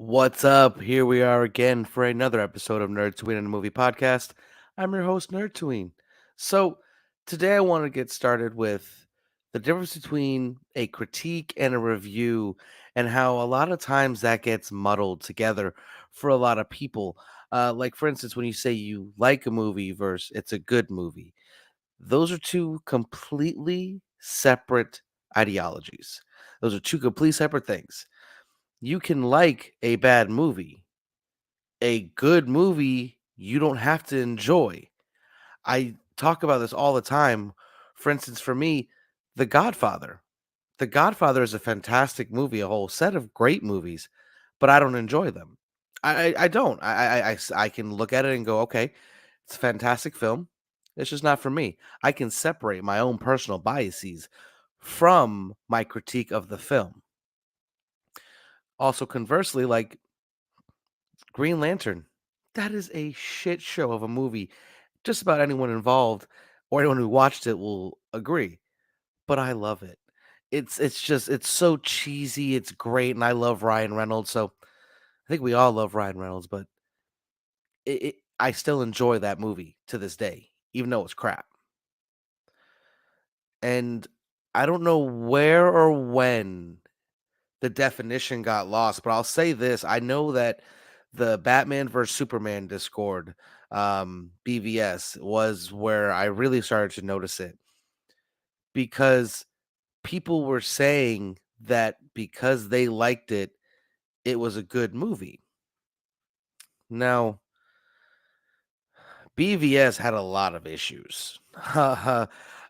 What's up? Here we are again for another episode of Nerdtooine and a Movie Podcast. I'm your host, Nerdtooine. So, today I want to get started with the difference between a critique and a review, and how a lot of times that gets muddled together for a lot of people. Like, for instance, when you say you like a movie versus it's a good movie, those are two completely separate ideologies. Those are two complete separate things. You can like a bad movie. A good movie, you don't have to enjoy. I talk about this all the time. For instance, for me, The Godfather. The Godfather is a fantastic movie, a whole set of great movies, but I don't enjoy them. I don't. I can look at it and go, okay, it's a fantastic film. It's just not for me. I can separate my own personal biases from my critique of the film. Also, conversely, like Green Lantern. That is a shit show of a movie. Just about anyone involved or anyone who watched it will agree. But I love it. It's so cheesy, it's great, and I love Ryan Reynolds, so I think we all love Ryan Reynolds, but I still enjoy that movie to this day, even though it's crap. And I don't know where or when the definition got lost, but I'll say this. I know that the Batman versus Superman Discord, BVS, was where I really started to notice it because people were saying that because they liked it, it was a good movie. Now, BVS had a lot of issues.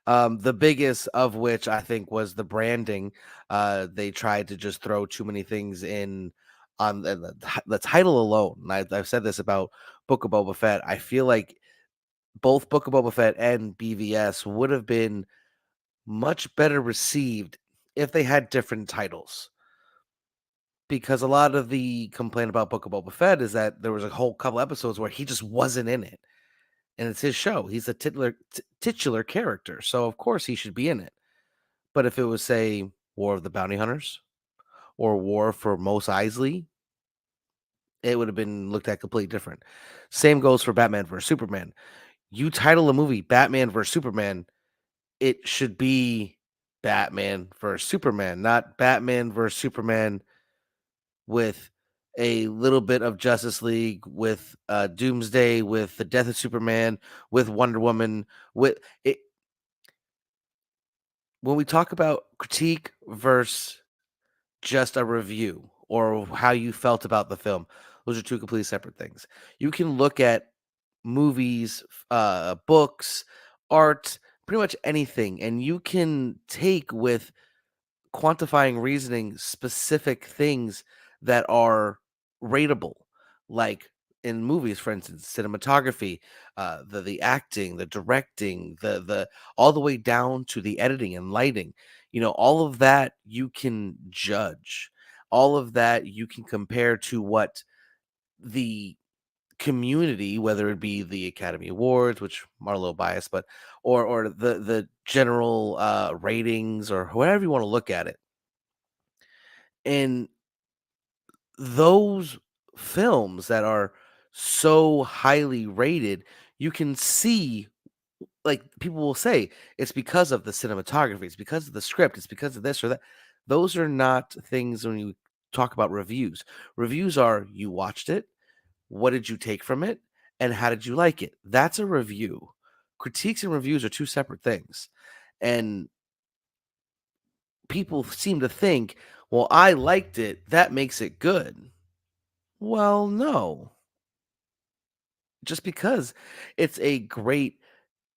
The biggest of which I think was the branding. They tried to just throw too many things in on the title alone. And I've said this about Book of Boba Fett. I feel like both Book of Boba Fett and BVS would have been much better received if they had different titles. Because a lot of the complaint about Book of Boba Fett is that there was a whole couple episodes where he just wasn't in it, and it's his show. He's a titular character, so of course he should be in it. But if it was, say, War of the Bounty Hunters or War for Mos Eisley, it would have been looked at completely different. Same goes for Batman versus Superman. You title a movie Batman versus Superman, it should be Batman versus Superman, not Batman versus Superman with a little bit of Justice League, with Doomsday, with the death of Superman, with Wonder Woman, with it. When we talk about critique versus just a review or how you felt about the film, those are two completely separate things. You can look at movies, books, art, pretty much anything, and you can take with quantifying reasoning specific things that are rateable, like in movies, for instance, cinematography, the acting, the directing, the all the way down to the editing and lighting. All of that you can judge. All of that you can compare to what the community, whether it be the Academy Awards, which are a little biased, but or the general ratings or however you want to look at it. And those films that are so highly rated, you can see, like, people will say it's because of the cinematography, it's because of the script, it's because of this or that. Those are not things when you talk about reviews. Reviews are you watched it, what did you take from it, and how did you like it? That's a review. Critiques and reviews are two separate things. And people seem to think, well, I liked it, that makes it good. Well, no. Just because it's a great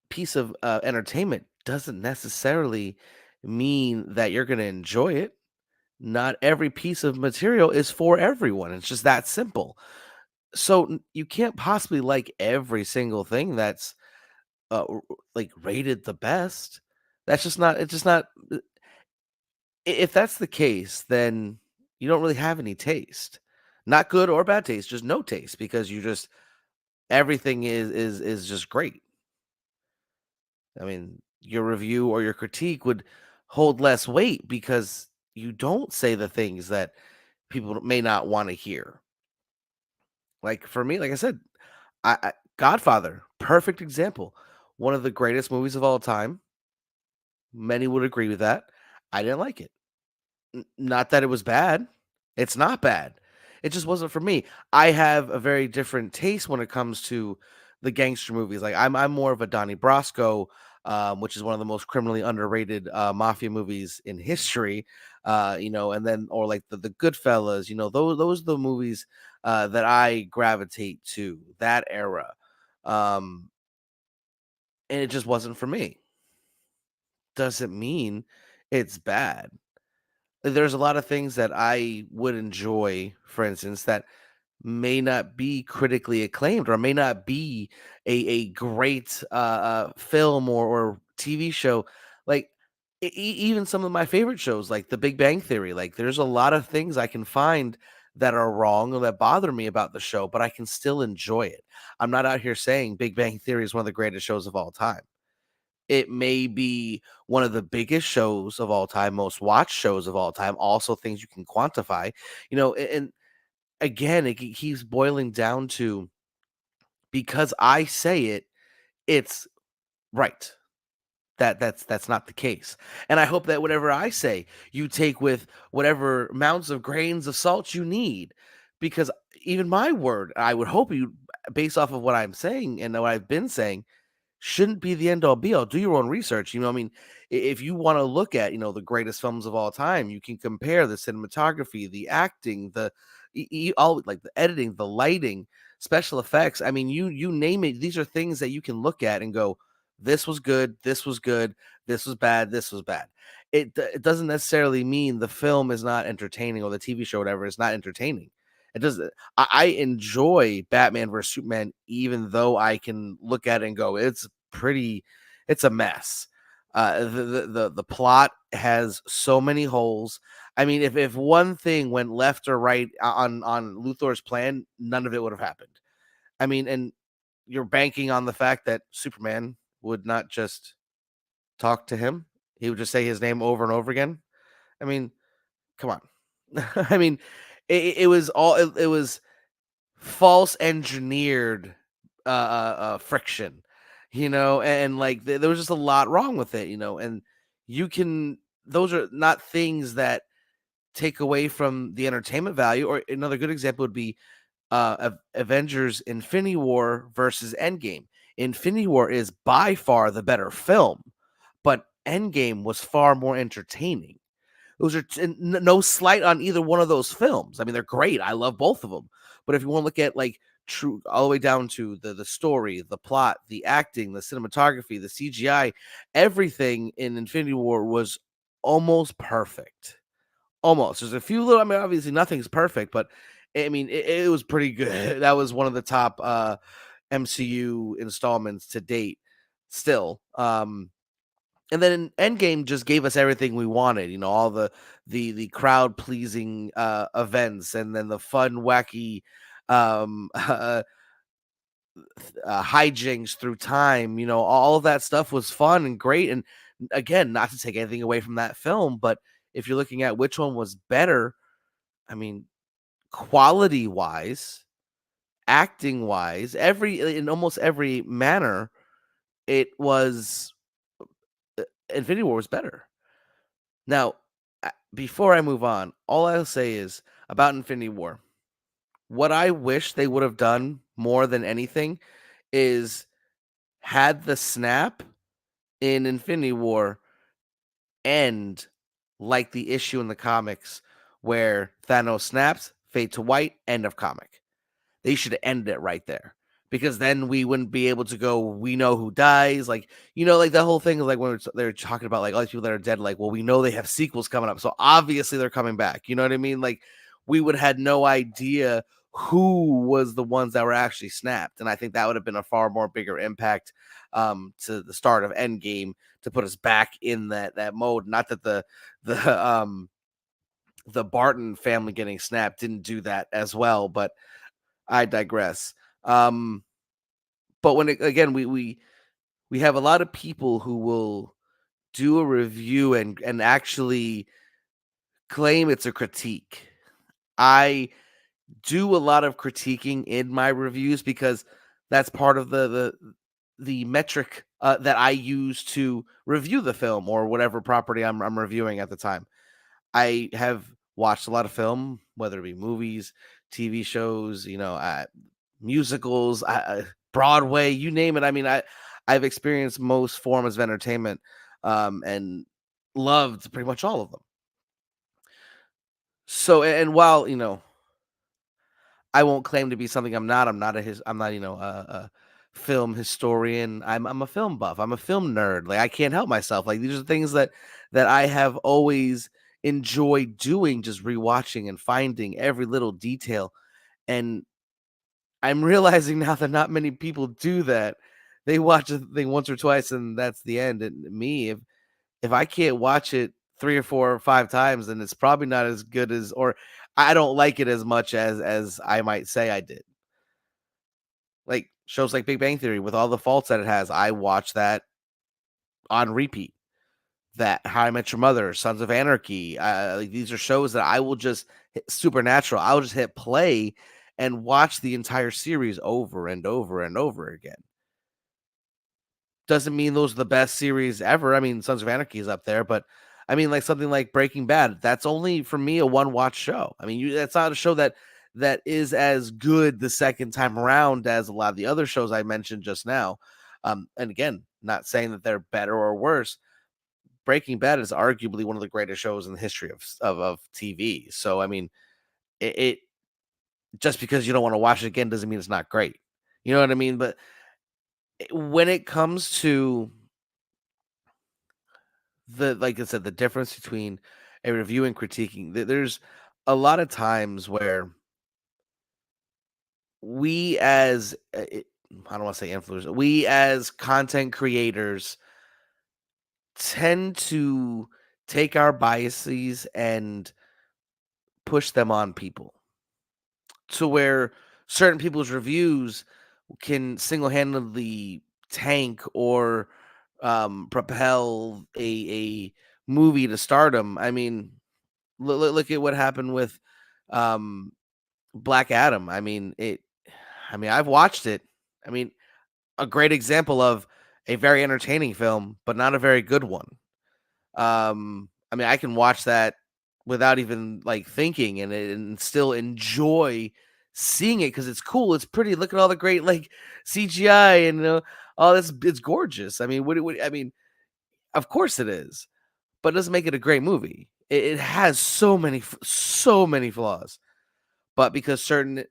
piece of entertainment doesn't necessarily mean that you're going to enjoy it. Not every piece of material is for everyone. It's just that simple. So you can't possibly like every single thing that's like rated the best. That's just not. It's just not. If that's the case, then you don't really have any taste. Not good or bad taste, just no taste because you just everything is just great. I mean, your review or your critique would hold less weight because you don't say the things that people may not want to hear. Like for me, like I said, Godfather, perfect example. One of the greatest movies of all time. Many would agree with that. I didn't like it. Not that it was bad. It's not bad. It just wasn't for me. I have a very different taste when it comes to the gangster movies. Like I'm more of a Donnie Brasco, which is one of the most criminally underrated mafia movies in history. And then or like the Goodfellas. Those are the movies that I gravitate to. That era, um, and it just wasn't for me. Doesn't mean it's bad. There's a lot of things that I would enjoy, for instance, that may not be critically acclaimed or may not be a great film or TV show. Like even some of my favorite shows, like The Big Bang Theory. Like there's a lot of things I can find that are wrong or that bother me about the show, but I can still enjoy it. I'm not out here saying Big Bang Theory is one of the greatest shows of all time. It may be one of the biggest shows of all time, most watched shows of all time, also things you can quantify, and again, it keeps boiling down to because I say it, it's right. That's not the case. And I hope that whatever I say, you take with whatever amounts of grains of salt you need. Because even my word, I would hope you, based off of what I'm saying and what I've been saying, shouldn't be the end all be all. Do your own research. I mean, if you want to look at, the greatest films of all time, you can compare the cinematography, the acting, all like the editing, the lighting, special effects. I mean, you name it. These are things that you can look at and go, this was good, this was good, this was bad, this was bad. It doesn't necessarily mean the film is not entertaining or the TV show, whatever, is not entertaining. It doesn't. I enjoy Batman versus Superman, even though I can look at it and go, it's a mess. The plot has so many holes. I mean, if one thing went left or right on Luthor's plan, none of it would have happened. I mean, and you're banking on the fact that Superman would not just talk to him; he would just say his name over and over again. I mean, come on. I mean, it was it was false engineered friction, and like there was just a lot wrong with it, and you can those are not things that take away from the entertainment value. Or another good example would be Avengers Infinity War versus Endgame. Infinity War is by far the better film, but Endgame was far more entertaining. Those are no slight on either one of those films. I mean, they're great. I love both of them. But if you want to look at like true all the way down to the story, the plot, the acting, the cinematography, the CGI, everything in Infinity War was almost perfect. Almost. There's a few little. I mean, obviously nothing's perfect, but I mean, it was pretty good. That was one of the top MCU installments to date. Still, and then Endgame just gave us everything we wanted, all the crowd pleasing events, and then the fun, wacky hijinks through time. All of that stuff was fun and great. And again, not to take anything away from that film, but if you're looking at which one was better, I mean, quality wise, acting wise, in almost every manner, it was Infinity War was better. Now, before I move on, all I'll say is about Infinity War. What I wish they would have done more than anything is had the snap in Infinity War end like the issue in the comics where Thanos snaps, fade to white, end of comic. They should have ended it right there. Because then we wouldn't be able to go, we know who dies. Like, like the whole thing is like when they're talking about like all these people that are dead, like, well, we know they have sequels coming up. So obviously they're coming back. You know what I mean? Like, we would have had no idea who was the ones that were actually snapped. And I think that would have been a far more bigger impact to the start of Endgame to put us back in that mode. Not that the the Barton family getting snapped didn't do that as well, but I digress. Um, but again, we have a lot of people who will do a review and actually claim it's a critique. I do a lot of critiquing in my reviews because that's part of the metric that I use to review the film or whatever property I'm reviewing at the time. I have watched a lot of film, whether it be movies, TV shows, musicals, Broadway, you name it. I mean, I've experienced most forms of entertainment, and loved pretty much all of them. So, and while I won't claim to be something I'm not. I'm not, a film historian. I'm a film buff. I'm a film nerd. Like I can't help myself. Like these are things that I have always enjoyed doing, just rewatching and finding every little detail. And I'm realizing now that not many people do that. They watch a thing once or twice and that's the end. And me, if I can't watch it 3 or 4 or 5 times, then it's probably not as good as, or I don't like it as much as I might say I did. Like, shows like Big Bang Theory with all the faults that it has, I watch that on repeat. That How I Met Your Mother, Sons of Anarchy, like, these are shows that I will just hit Supernatural, I'll just hit play and watch the entire series over and over and over again. Doesn't mean those are the best series ever. I mean, Sons of Anarchy is up there, but I mean, like something like Breaking Bad, that's only for me a one watch show. I mean, that's not a show that is as good the second time around as a lot of the other shows I mentioned just now. And again, not saying that they're better or worse. Breaking Bad is arguably one of the greatest shows in the history of TV. So I mean, it just because you don't want to watch it again doesn't mean it's not great. You know what I mean? But when it comes to like I said, the difference between a review and critiquing, there's a lot of times where we as I don't want to say influencers, we as content creators tend to take our biases and push them on people to where certain people's reviews can single-handedly tank or propel a movie to stardom. I mean, look at what happened with um, Black Adam. I mean, I've watched it. I mean, a great example of a very entertaining film, but not a very good one. I mean, I can watch that without even like thinking and still enjoy seeing it because it's cool. It's pretty. Look at all the great like CGI and all this. It's gorgeous. I mean, I mean, of course it is, but it doesn't make it a great movie. It has so many flaws. But because certain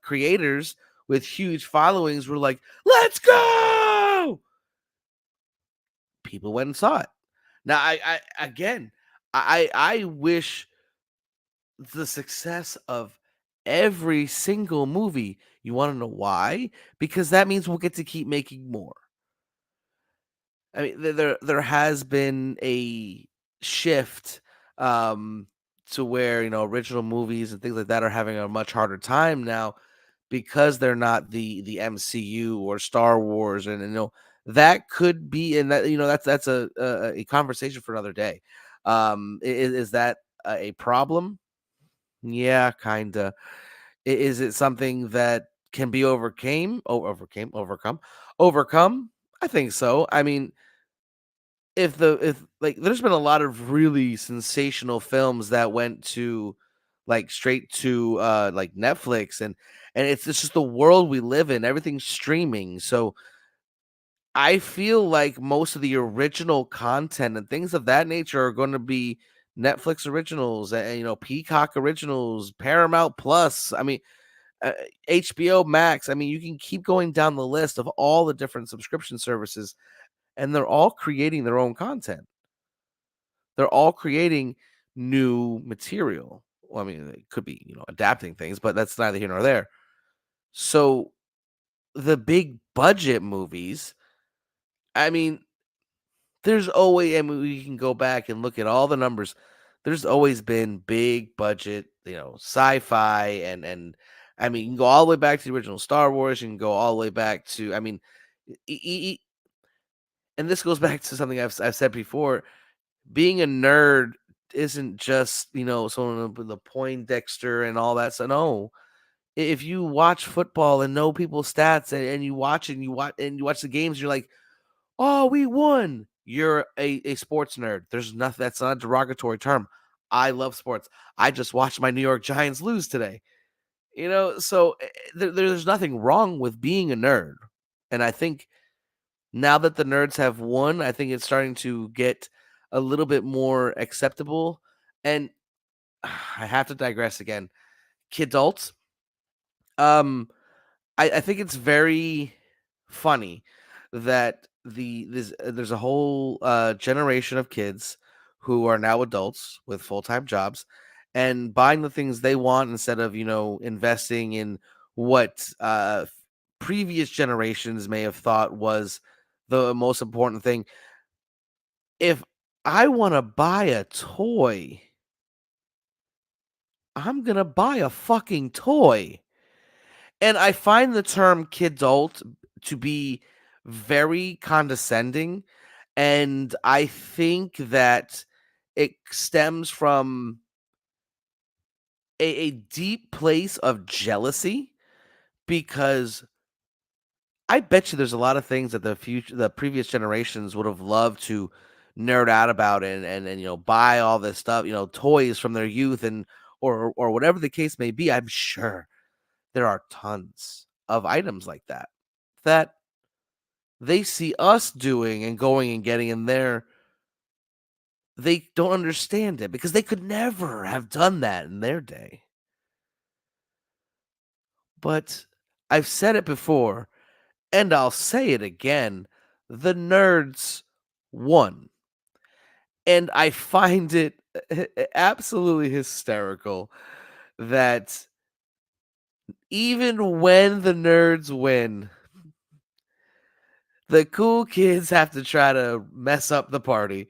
creators with huge followings were like, "Let's go," people went and saw it. Now, I again, I wish the success of every single movie. You want to know why? Because that means we'll get to keep making more. I mean, there has been a shift um, to where original movies and things like that are having a much harder time now because they're not the MCU or Star Wars, and that could be, and that that's a conversation for another day. Is that a problem? Yeah, kinda. Is it something that can be overcome? I think so. I mean, if like there's been a lot of really sensational films that went to like straight to like Netflix, and it's just the world we live in. Everything's streaming. So I feel like most of the original content and things of that nature are going to be Netflix originals and Peacock originals, Paramount Plus. I mean, uh, HBO Max. I mean, you can keep going down the list of all the different subscription services, and they're all creating their own content. They're all creating new material. Well, I mean, it could be, adapting things, but that's neither here nor there. So the big budget movies, I mean, there's always, I mean, we can go back and look at all the numbers. There's always been big budget, sci-fi and I mean, you can go all the way back to the original Star Wars. You can go all the way back to, I mean, and this goes back to something I've said before. Being a nerd isn't just, someone with the Poindexter and all that. So no, if you watch football and know people's stats, and you watch and you watch the games, you're like, oh, we won. You're a sports nerd. There's nothing, that's not a derogatory term. I love sports. I just watched my New York Giants lose today. So there's nothing wrong with being a nerd. And I think now that the nerds have won, I think it's starting to get a little bit more acceptable. And I have to digress again. Kidults, um, I think it's very funny that there's a whole generation of kids who are now adults with full-time jobs and buying the things they want instead of investing in what previous generations may have thought was the most important thing. If I want to buy a toy, I'm gonna buy a fucking toy. And I find the term kidult to be very condescending, and I think that it stems from a deep place of jealousy, because I bet you there's a lot of things that the previous generations would have loved to nerd out about, and buy all this stuff, toys from their youth, and or whatever the case may be. I'm sure there are tons of items like that they see us doing and going and getting, and they don't understand it because they could never have done that in their day. But I've said it before, and I'll say it again. The nerds won. And I find it absolutely hysterical that even when the nerds win, the cool kids have to try to mess up the party.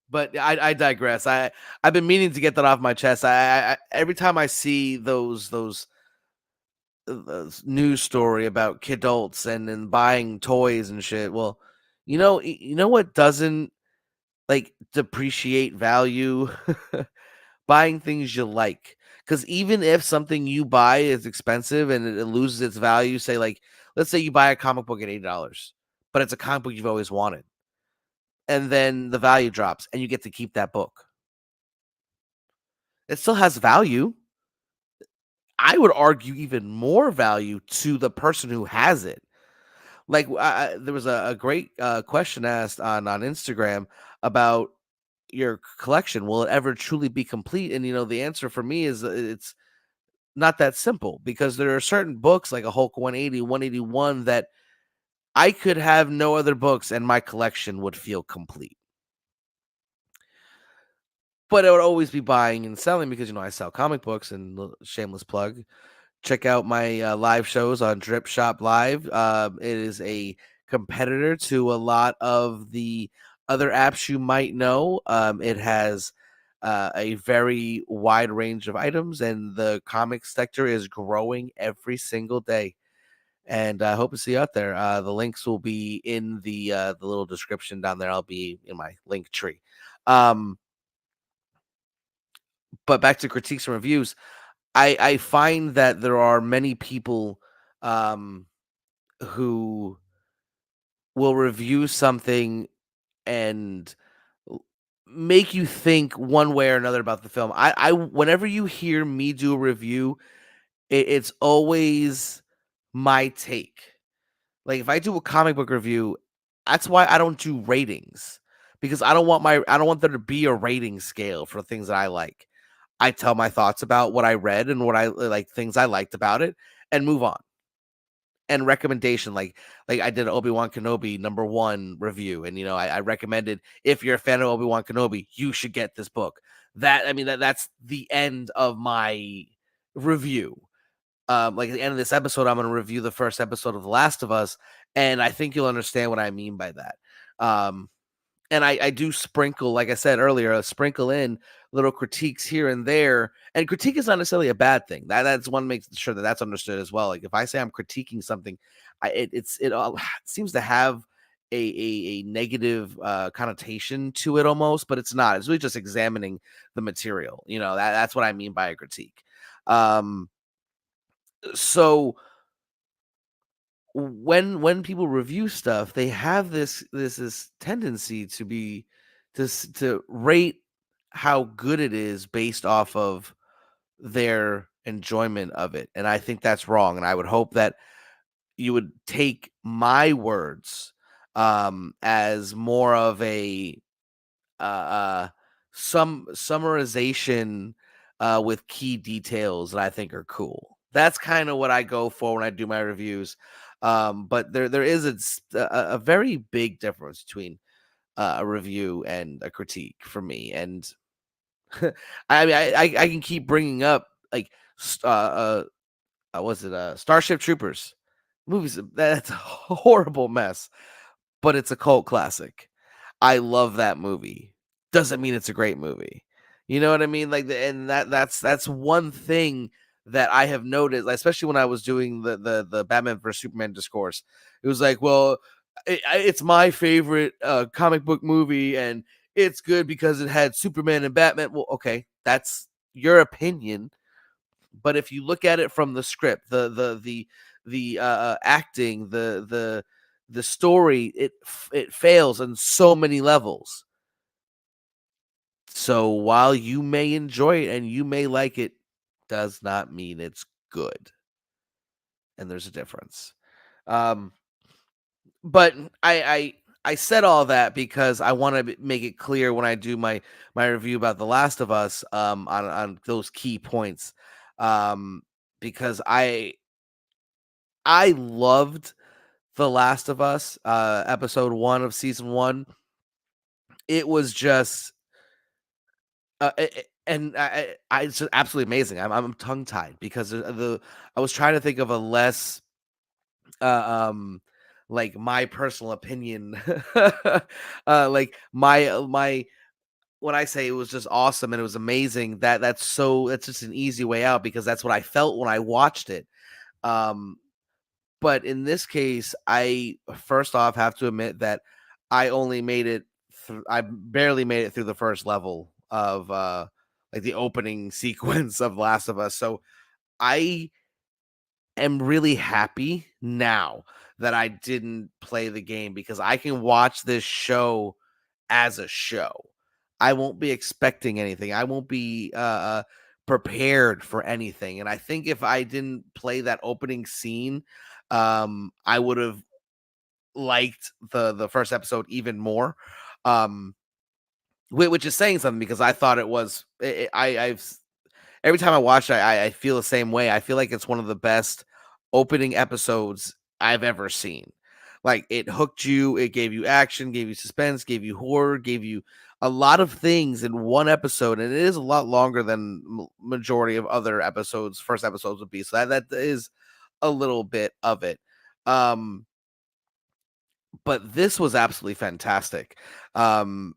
But I digress. I've been meaning to get that off my chest. I every time I see those news story about kidults and buying toys and shit. Well, you know what doesn't like depreciate value? Buying things you like. Because even if something you buy is expensive and it loses its value, say like, let's say you buy a comic book at $80, but it's a comic book you've always wanted, and then the value drops, and you get to keep that book. It still has value. I would argue even more value to the person who has it. Like, there was a great question asked on Instagram about your collection. Will it ever truly be complete? And the answer for me is it's not that simple, because there are certain books like a Hulk 180, 181 that I could have no other books and my collection would feel complete. But I would always be buying and selling because I sell comic books. And shameless plug, check out my live shows on Drip Shop Live. It is a competitor to a lot of the other apps you might know. It has a very wide range of items, and the comics sector is growing every single day. And I hope to see you out there. The links will be in the little description down there. I'll be in my link tree. Um, but back to critiques and reviews. I find that there are many people um, who will review something and make you think one way or another about the film. I whenever you hear me do a review, it's always my take. Like if I do a comic book review, that's why I don't do ratings, because I don't want there to be a rating scale for things that I like. I tell my thoughts about what I read and what I like, things I liked about it, and move on. And recommendation, like I did an Obi-Wan Kenobi #1 review, and I recommended, if you're a fan of Obi-Wan Kenobi, you should get this book. That's the end of my review. Like at the end of this episode, I'm going to review the first episode of The Last of Us, and I think you'll understand what I mean by that. Um, and I do sprinkle, like I said earlier, sprinkle in little critiques here and there. And critique is not necessarily a bad thing. That's one makes sure that that's understood as well. Like if I say I'm critiquing something, it seems to have a negative connotation to it almost, but it's not. It's really just examining the material. That's what I mean by a critique. Um, so when people review stuff, they have this tendency to rate how good it is based off of their enjoyment of it, and I think that's wrong. And I would hope that you would take my words as more of a some summarization with key details that I think are cool. That's kind of what I go for when I do my reviews. But there is a very big difference between a review and a critique for me. And I mean, I can keep bringing up like was it Starship Troopers movies? That's a horrible mess, but it's a cult classic. I love that movie. Doesn't mean it's a great movie. You know what I mean? Like, and that's one thing that I have noticed, especially when I was doing the Batman vs Superman discourse. It was like, well, it's my favorite comic book movie, and it's good because it had Superman and Batman. Well, okay, that's your opinion, but if you look at it from the script, the acting, the story, it fails on so many levels. So while you may enjoy it and you may like it, does not mean it's good. And there's a difference. Um, but I said all that because I want to make it clear when I do my review about The Last of Us on those key points. Um, because I loved The Last of Us episode 1 of season 1. It was just it's just absolutely amazing. I'm tongue tied because the I was trying to think of a less uh, um like my personal opinion, like my when I say it was just awesome and it was amazing, that's just an easy way out because that's what I felt when I watched it. Um, but in this case, I first off have to admit that I only made it. I barely made it through the first level of like the opening sequence of Last of Us. So I am really happy now that I didn't play the game because I can watch this show as a show. I won't be expecting anything. I won't be prepared for anything. And I think if I didn't play that opening scene, I would have liked the first episode even more. Um, which is saying something because I thought it was. I've every time I watch it, I feel the same way. I feel like it's one of the best opening episodes I've ever seen. Like it hooked you, it gave you action, gave you suspense, gave you horror, gave you a lot of things in one episode, and it is a lot longer than majority of other episodes. First episodes would be so that is a little bit of it. Um, but this was absolutely fantastic. Um,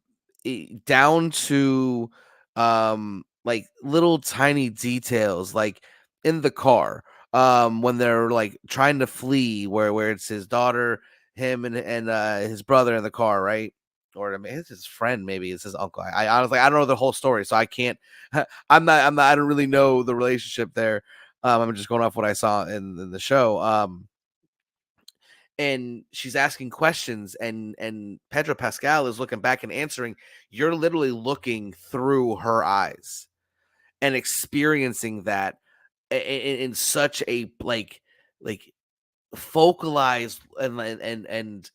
down to like little tiny details, like in the car, when they're like trying to flee, where it's his daughter, him, and his brother in the car, right? Or I mean, it's his friend, maybe it's his uncle. I honestly I don't know the whole story, so I can't. I'm not. I don't really know the relationship there. I'm just going off what I saw in the show. And she's asking questions and Pedro Pascal is looking back and answering. You're literally looking through her eyes and experiencing that in such a like focalized and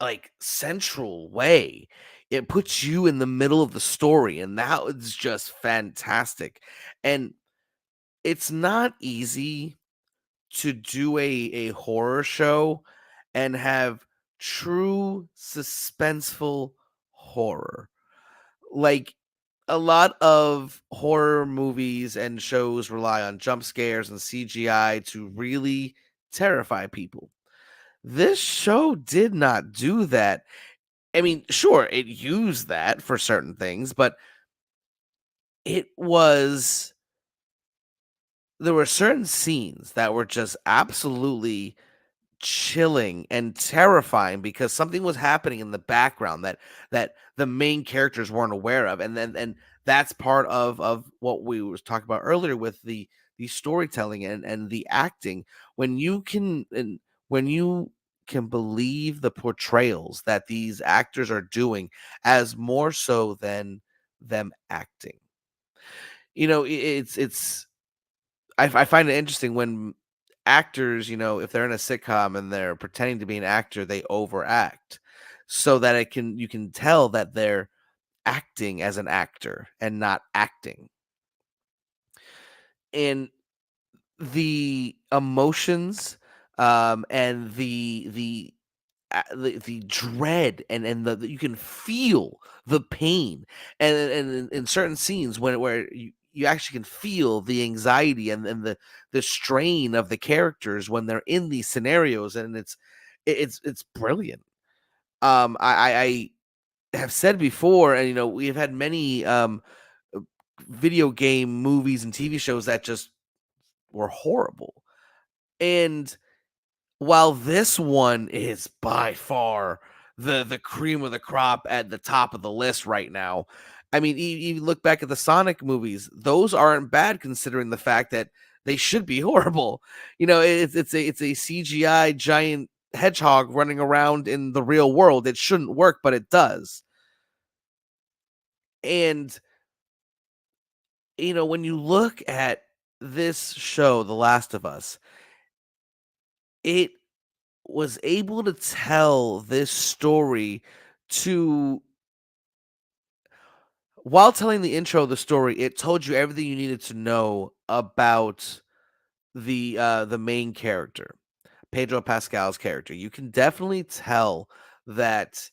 like central way. It puts you in the middle of the story, and that was just fantastic. And it's not easy to do a horror show and have true suspenseful horror. Like a lot of horror movies and shows rely on jump scares and CGI to really terrify people. This show did not do that. I mean, sure, it used that for certain things, but it was there were certain scenes that were just absolutely chilling and terrifying because something was happening in the background that the main characters weren't aware of, and that's part of what we was talking about earlier with the storytelling and the acting. When you can and when you can believe the portrayals that these actors are doing as more so than them acting. I find it interesting when actors, if they're in a sitcom and they're pretending to be an actor, they overact so that it can you can tell that they're acting as an actor and not acting. And the emotions, and the dread, and you can feel the pain, and in certain scenes where you actually can feel the anxiety and the strain of the characters when they're in these scenarios, and it's brilliant. I have said before, and we've had many uh, video game movies and TV shows that just were horrible, and while this one is by far the cream of the crop at the top of the list right now, I mean, you look back at the Sonic movies; those aren't bad considering the fact that they should be horrible. It's a CGI giant hedgehog running around in the real world. It shouldn't work, but it does. And when you look at this show, The Last of Us, it was able to tell this story to while telling the intro of the story, it told you everything you needed to know about the main character, Pedro Pascal's character. You can definitely tell that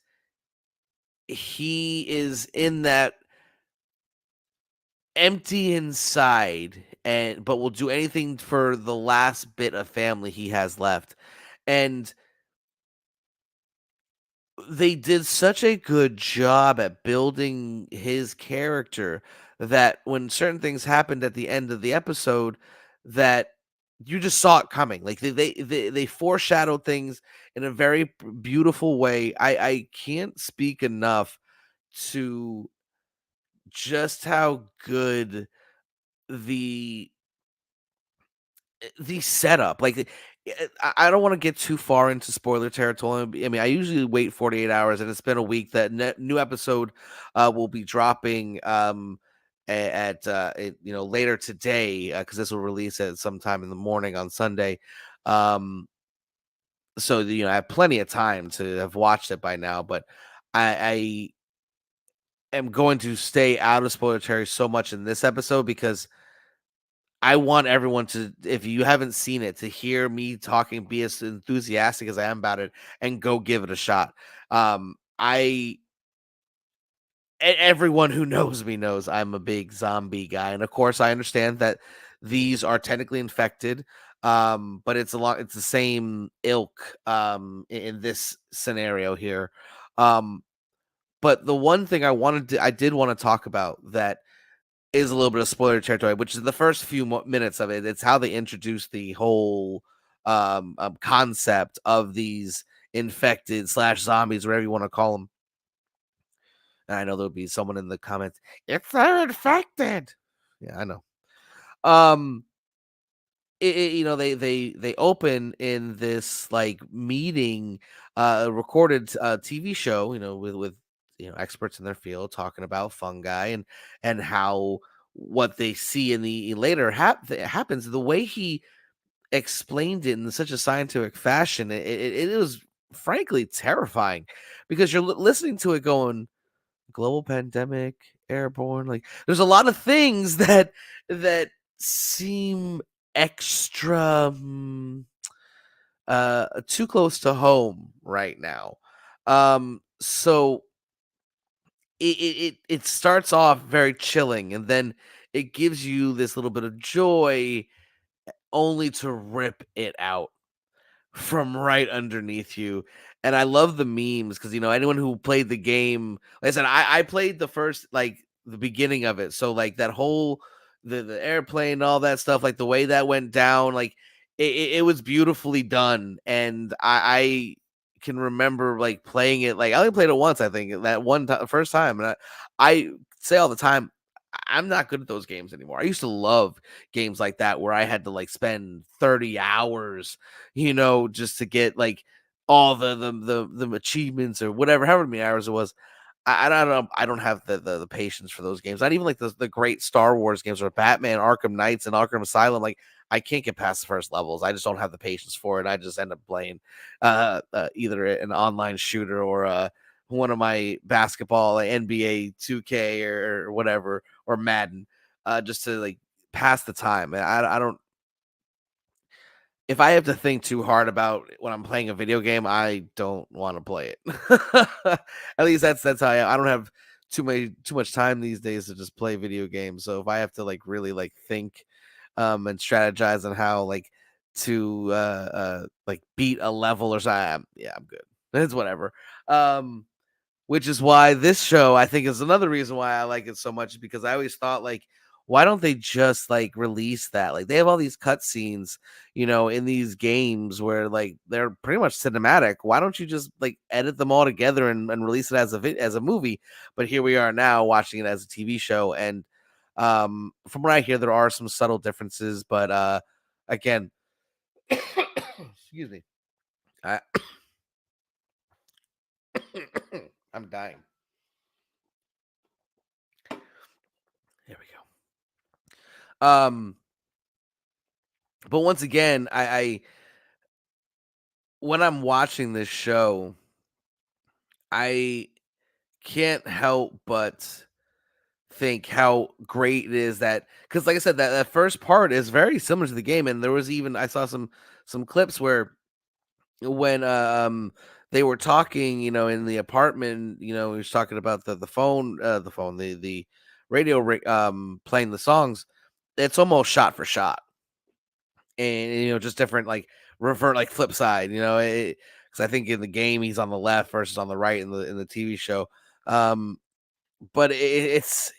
he is in that empty inside, and but will do anything for the last bit of family he has left. And they did such a good job at building his character that when certain things happened at the end of the episode, that you just saw it coming. Like they foreshadowed things in a very beautiful way. I can't speak enough to just how good the the setup, like, I don't wanna get too far into spoiler territory. I mean, I usually wait 48 hours, and it's been a week. That new episode, will be dropping, later today, because this will release at sometime in the morning on Sunday. Um, so, I have plenty of time to have watched it by now, but I am going to stay out of spoiler territory so much in this episode because I want everyone to, if you haven't seen it, to hear me talking, be as enthusiastic as I am about it, and go give it a shot. I Everyone who knows me knows I'm a big zombie guy, and of course, I understand that these are technically infected, but it's the same ilk in this scenario here. Um, but the one thing I did want to talk about that is a little bit of spoiler territory, which is the first few minutes of it. It's how they introduce the whole concept of these infected slash zombies, whatever you want to call them. And I know there'll be someone in the comments, it's they're infected. Yeah, I know. Um, they open in this like meeting, recorded TV show, with experts in their field talking about fungi and how what they see in the later happens. The way he explained it in such a scientific fashion, it was frankly terrifying because you're listening to it going global pandemic, airborne. Like there's a lot of things that seem extra too close to home right now. So it starts off very chilling, and then it gives you this little bit of joy only to rip it out from right underneath you. And I love the memes because anyone who played the game, like I said, I played the first, like the beginning of it. So like that whole the airplane, all that stuff, like the way that went down, like it was beautifully done, and I can remember like playing it. Like I only played it once, I think that one time, first time, and I say all the time, I'm not good at those games anymore. I used to love games like that where I had to like spend 30 hours, just to get like all the achievements or whatever, however many hours it was. I don't know. I don't have the patience for those games. Not even like the great Star Wars games or Batman, Arkham Knights, and Arkham Asylum. Like I can't get past the first levels. I just don't have the patience for it. I just end up playing either an online shooter or one of my basketball, like NBA 2K or whatever, or Madden, just to like pass the time. And I don't. If I have to think too hard about when I'm playing a video game, I don't want to play it. At least that's how I don't have too much time these days to just play video games. So if I have to like really like think and strategize on how like to like beat a level or something, yeah, I'm good. It's whatever. Um which is why this show, I think, is another reason why I like it so much, because I always thought, like, why don't they just like release that? Like, they have all these cutscenes, in these games where like they're pretty much cinematic. Why don't you just like edit them all together and release it as as a movie? But here we are now watching it as a TV show, and from what I hear, there are some subtle differences, but again, excuse me, I I'm dying. There we go. But once again, I when I'm watching this show, I can't help but think how great it is that, because like I said, that first part is very similar to the game, and there was even I saw some clips where when they were talking, in the apartment, he was talking about the radio playing the songs. It's almost shot for shot, and just different like revert like flip side, because I think in the game he's on the left versus on the right in the TV show. um but it's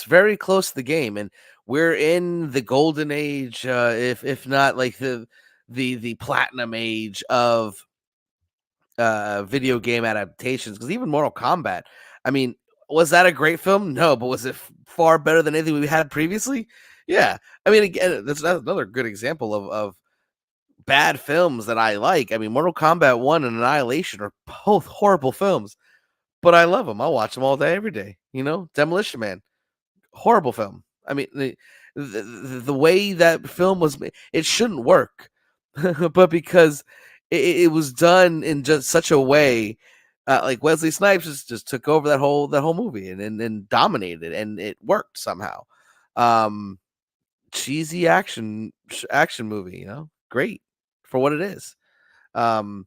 very close to the game, and we're in the golden age, if not like the platinum age of video game adaptations, because even Mortal Kombat, I mean, was that a great film? No, but was it far better than anything we had previously? Yeah. I mean, again, that's another good example of bad films that I like. I mean, Mortal Kombat 1 and Annihilation are both horrible films, but I love them. I'll watch them all day, every day. Demolition Man, horrible film. I mean, the way that film was made, it shouldn't work, but because it was done in just such a way, like Wesley Snipes just took over that whole movie and dominated, and it worked somehow. Um, cheesy action movie, great for what it is. Um,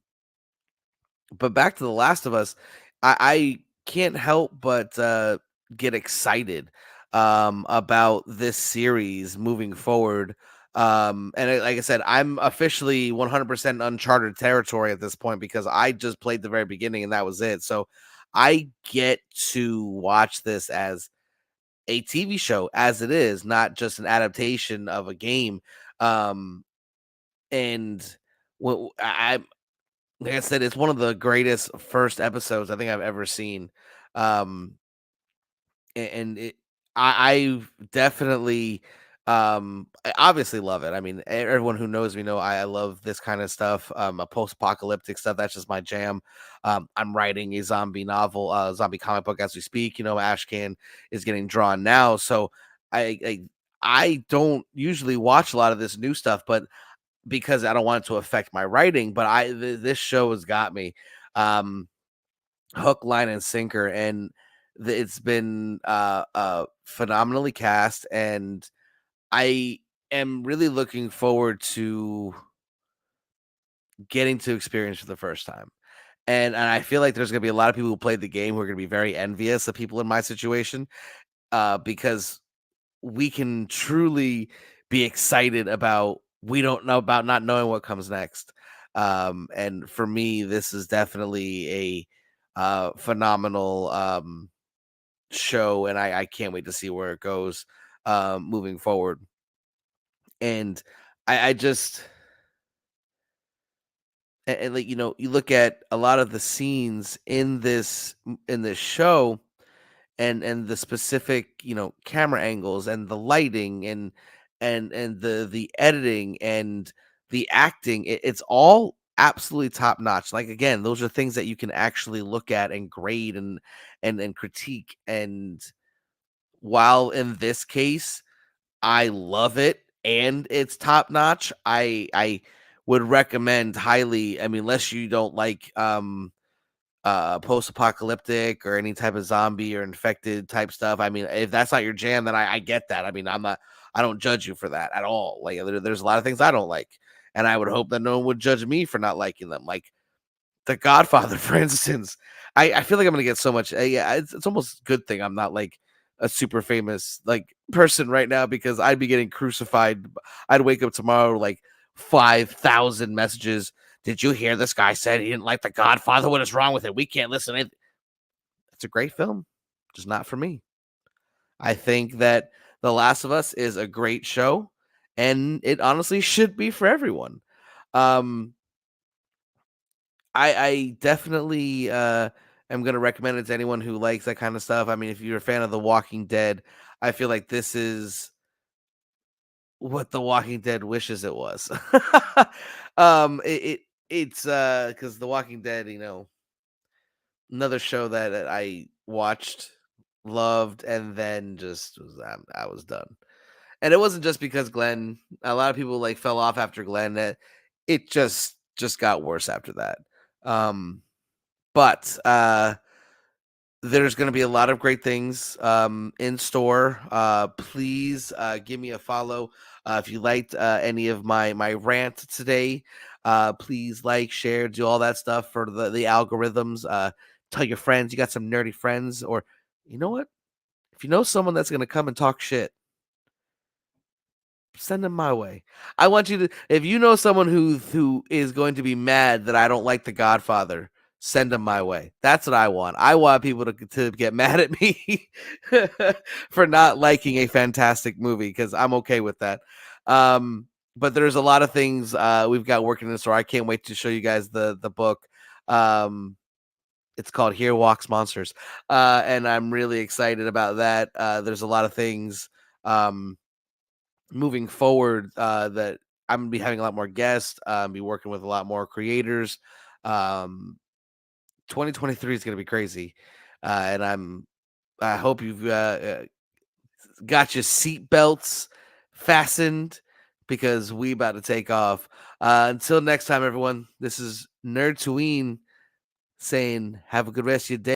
but back to The Last of Us, I can't help but get excited about this series moving forward. And like I said, I'm officially 100% uncharted territory at this point, because I just played the very beginning and that was it. So I get to watch this as a TV show as it is, not just an adaptation of a game. Um, and like I said, it's one of the greatest first episodes I think I've ever seen. Um, and I definitely, I obviously love it. I mean, everyone who knows me know I love this kind of stuff. A post-apocalyptic stuff, that's just my jam. I'm writing a zombie novel, zombie comic book as we speak. Ashcan is getting drawn now, so I, I I don't usually watch a lot of this new stuff, but because I don't want it to affect my writing, but this show has got me, um, hook, line, and sinker, and it's been phenomenally cast, and I am really looking forward to getting to experience for the first time. And I feel like there's gonna be a lot of people who played the game who are gonna be very envious of people in my situation, because we can truly be excited about, we don't know about not knowing what comes next. And for me, this is definitely a phenomenal show, and I can't wait to see where it goes moving forward. And I just And like, you look at a lot of the scenes in this show, and the specific, camera angles and the lighting and the editing and the acting, it's all absolutely top notch. Like, again, those are things that you can actually look at and grade and critique. And while in this case I love it and it's top notch, I would recommend highly. I mean, unless you don't like post-apocalyptic or any type of zombie or infected type stuff. I mean, if that's not your jam, then I get that. I mean, I don't judge you for that at all. Like, there's a lot of things I don't like, and I would hope that no one would judge me for not liking them. Like The Godfather, for instance. I feel like I'm gonna get so much. Yeah, it's almost a good thing I'm not like a super famous like person right now, because I'd be getting crucified. I'd wake up tomorrow like 5,000 messages. Did you hear this guy said he didn't like The Godfather? What is wrong with it? We can't listen. It's a great film, just not for me. I think that The Last of Us is a great show, and it honestly should be for everyone. Um, I definitely am gonna recommend it to anyone who likes that kind of stuff. I mean, if you're a fan of The Walking Dead, I feel like this is what The Walking Dead wishes it was. It's because The Walking Dead, another show that I watched, loved, and then just I was done. And it wasn't just because Glenn. A lot of people like fell off after Glenn. That it just got worse after that. Um, but there's going to be a lot of great things in store. Please give me a follow if you liked any of my rant today. Please like, share, do all that stuff for the algorithms. Tell your friends you got some nerdy friends, or you know what? If you know someone that's going to come and talk shit, send them my way. I want you to, if you know someone who is going to be mad that I don't like The Godfather, send them my way. That's what I want. I want people to get mad at me for not liking a fantastic movie, because I'm okay with that. But there's a lot of things we've got working in the store. I can't wait to show you guys the book. It's called Here Walks Monsters, and I'm really excited about that. There's a lot of things. Moving forward, that I'm gonna be having a lot more guests, be working with a lot more creators. Um, 2023 is gonna be crazy, and I hope you've got your seat belts fastened, because we about to take off. Until next time, everyone. This is Nerdtooine saying, have a good rest of your day.